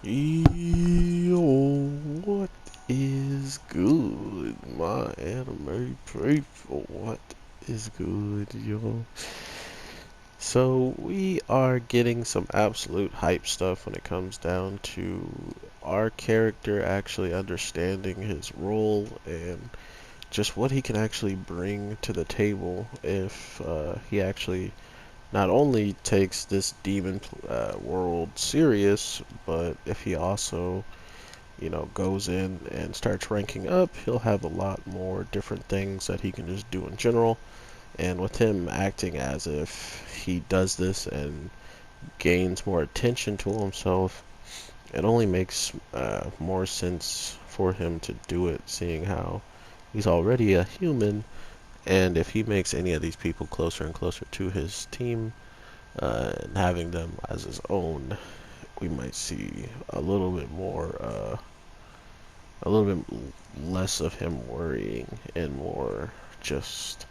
Yo, what is good, my anime people? What is good, yo? So, we are getting some absolute hype stuff when it comes down to our character actually understanding his role and just what he can actually bring to the table if he actually not only takes this demon world serious, but if he also goes in and starts ranking up, he'll have a lot more different things that he can just do in general. And with him acting as if he does this and gains more attention to himself, it only makes more sense for him to do it, seeing how he's already a human. And if he makes any of these people closer and closer to his team, and having them as his own, we might see a little bit more a little bit less of him worrying and more just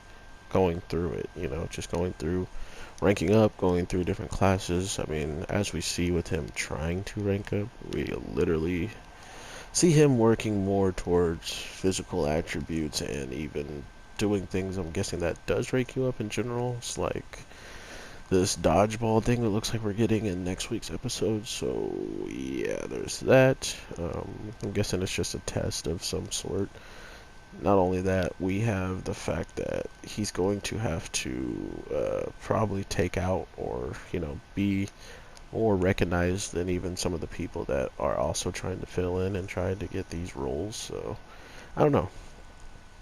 going through it, just going through ranking up, going through different classes. I mean, as we see with him trying to rank up, we literally see him working more towards physical attributes and even doing things I'm guessing that does rank you up in general. It's like this dodgeball thing that looks like we're getting in next week's episode. So yeah, there's that. I'm guessing it's just a test of some sort. Not only that, we have the fact that he's going to have to probably take out or be more recognized than even some of the people that are also trying to fill in and trying to get these roles. So I don't know.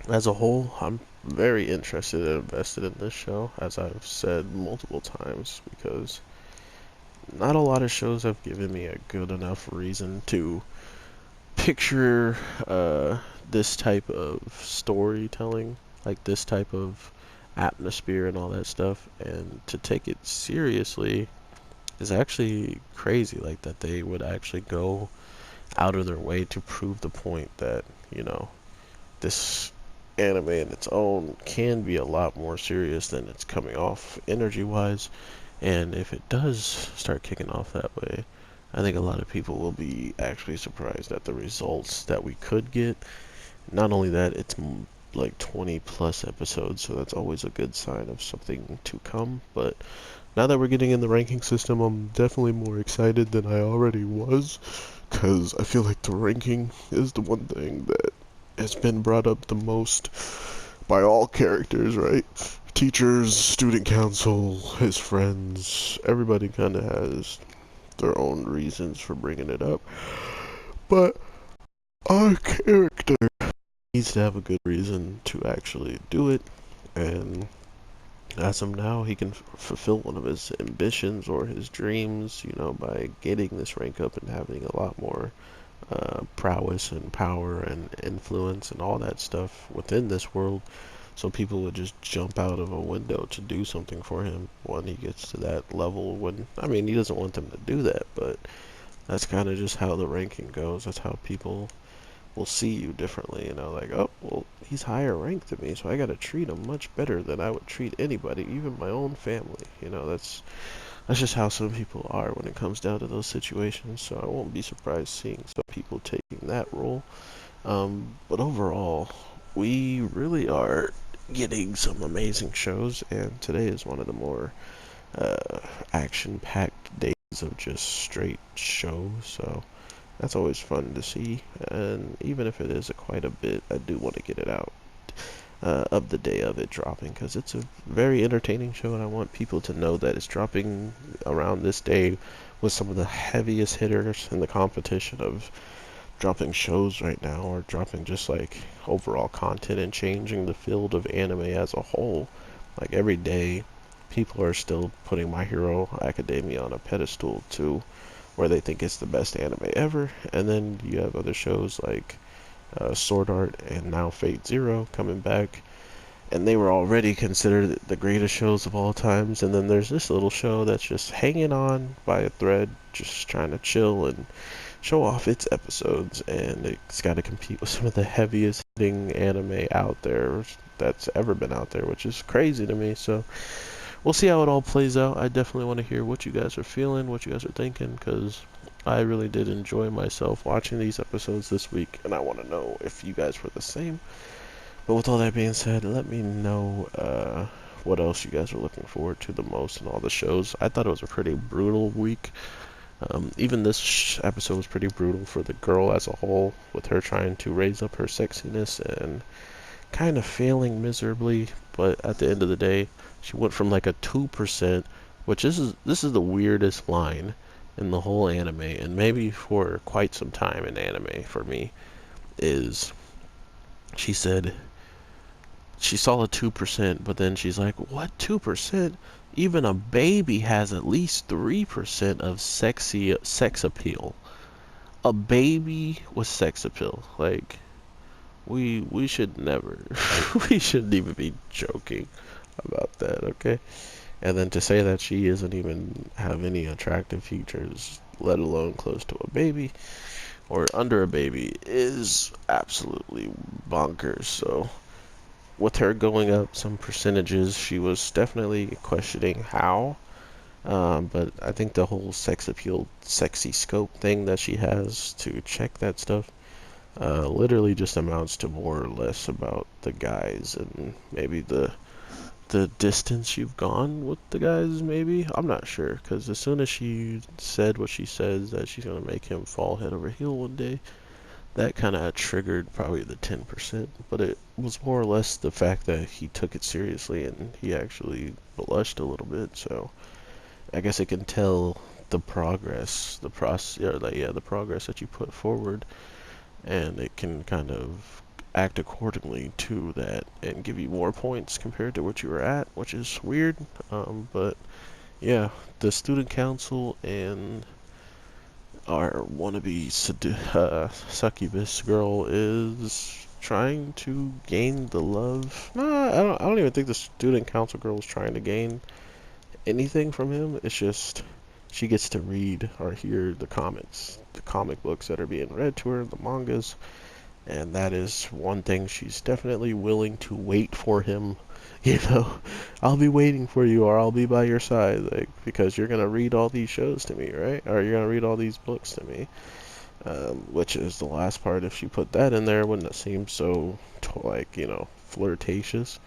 As a whole, I'm very interested and invested in this show, as I've said multiple times, because not a lot of shows have given me a good enough reason to picture this type of storytelling, like this type of atmosphere and all that stuff, and to take it seriously is actually crazy. Like that they would actually go out of their way to prove the point that, this anime in its own can be a lot more serious than it's coming off energy wise. And if it does start kicking off that way, I think a lot of people will be actually surprised at the results that we could get. Not only that, it's like 20 plus episodes, so that's always a good sign of something to come. But now that we're getting in the ranking system, I'm definitely more excited than I already was, because I feel like the ranking is the one thing that has been brought up the most by all characters, right? Teachers, student council, his friends, everybody kind of has their own reasons for bringing it up. But our character needs to have a good reason to actually do it, and as of now, he can fulfill one of his ambitions or his dreams, by getting this rank up and having a lot more prowess and power and influence and all that stuff within this world. So people would just jump out of a window to do something for him when he gets to that level. When I mean, he doesn't want them to do that, but that's kind of just how the ranking goes. That's how people will see you differently. Like, oh, well, he's higher ranked than me, so I gotta treat him much better than I would treat anybody, even my own family. That's just how some people are when it comes down to those situations. So I won't be surprised seeing some people taking that role. But overall, we really are getting some amazing shows, and today is one of the more uh, action-packed days of just straight shows. So that's always fun to see, and even if it is quite a bit, I do want to get it out of the day of it dropping, because it's a very entertaining show, and I want people to know that it's dropping around this day with some of the heaviest hitters in the competition of dropping shows right now, or dropping just like overall content and changing the field of anime as a whole. Like every day, people are still putting My Hero Academia on a pedestal too, where they think it's the best anime ever. And then you have other shows like Sword Art and now Fate Zero coming back, and they were already considered the greatest shows of all times. And then there's this little show that's just hanging on by a thread, just trying to chill and show off its episodes, and it's got to compete with some of the heaviest hitting anime out there that's ever been out there, which is crazy to me. So we'll see how it all plays out. I definitely want to hear what you guys are feeling, what you guys are thinking, because I really did enjoy myself watching these episodes this week, and I want to know if you guys were the same. But with all that being said, let me know what else you guys are looking forward to the most in all the shows. I thought it was a pretty brutal week. Even this episode was pretty brutal for the girl as a whole, with her trying to raise up her sexiness and kind of failing miserably. But at the end of the day, she went from like a 2%, which this is the weirdest line in the whole anime, and maybe for quite some time in anime for me, is she said she saw a 2%, but then she's like, what 2%? Even a baby has at least 3% of sex appeal. A baby with sex appeal. Like, we should never, we shouldn't even be joking about that, okay? And then to say that she doesn't even have any attractive features, let alone close to a baby or under a baby, is absolutely bonkers. So with her going up some percentages, she was definitely questioning how. But I think the whole sex appeal, sexy scope thing that she has to check that stuff literally just amounts to more or less about the guys and maybe the distance you've gone with the guys. Maybe I'm not sure, because as soon as she said what she says, that she's gonna make him fall head over heel one day, that kind of triggered probably the 10%, but it was more or less the fact that he took it seriously and he actually blushed a little bit. So I guess it can tell the progress, the process, the progress that you put forward, and it can kind of act accordingly to that and give you more points compared to what you were at, which is weird. But yeah, the student council and our wannabe succubus girl is trying to gain the love. Nah, I don't even think the student council girl is trying to gain anything from him. It's just she gets to read or hear the comics, the comic books that are being read to her, the mangas, and that is one thing she's definitely willing to wait for him. You know, I'll be waiting for you, or I'll be by your side, like, because you're gonna read all these shows to me, right? Or you're gonna read all these books to me. Which is the last part. If she put that in there, wouldn't it seem so, like, flirtatious?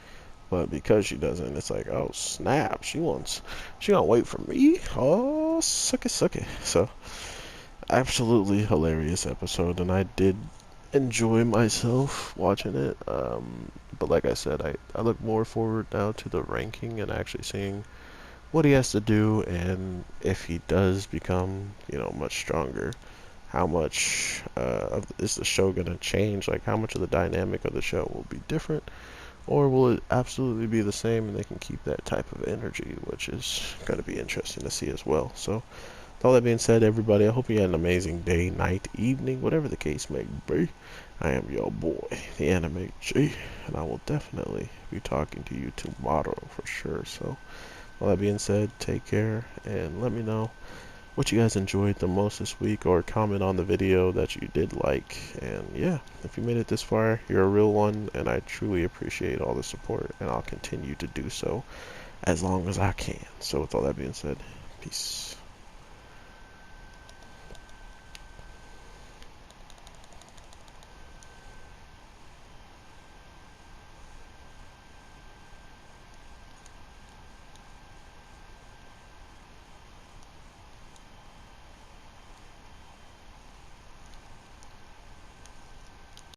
But because she doesn't, it's like, oh snap, she gonna wait for me? Oh, suck it, suck it. So, absolutely hilarious episode, and I did enjoy myself watching it. But like I said, I look more forward now to the ranking and actually seeing what he has to do, and if he does become, much stronger, how much is the show gonna change? Like, how much of the dynamic of the show will be different, or will it absolutely be the same and they can keep that type of energy, which is gonna be interesting to see as well. So, with all that being said, everybody, I hope you had an amazing day, night, evening, whatever the case may be. I am your boy, the Anime G, and I will definitely be talking to you tomorrow for sure. So, all that being said, take care and let me know what you guys enjoyed the most this week, or comment on the video that you did like. And yeah, if you made it this far, you're a real one, and I truly appreciate all the support, and I'll continue to do so as long as I can. So with all that being said, peace.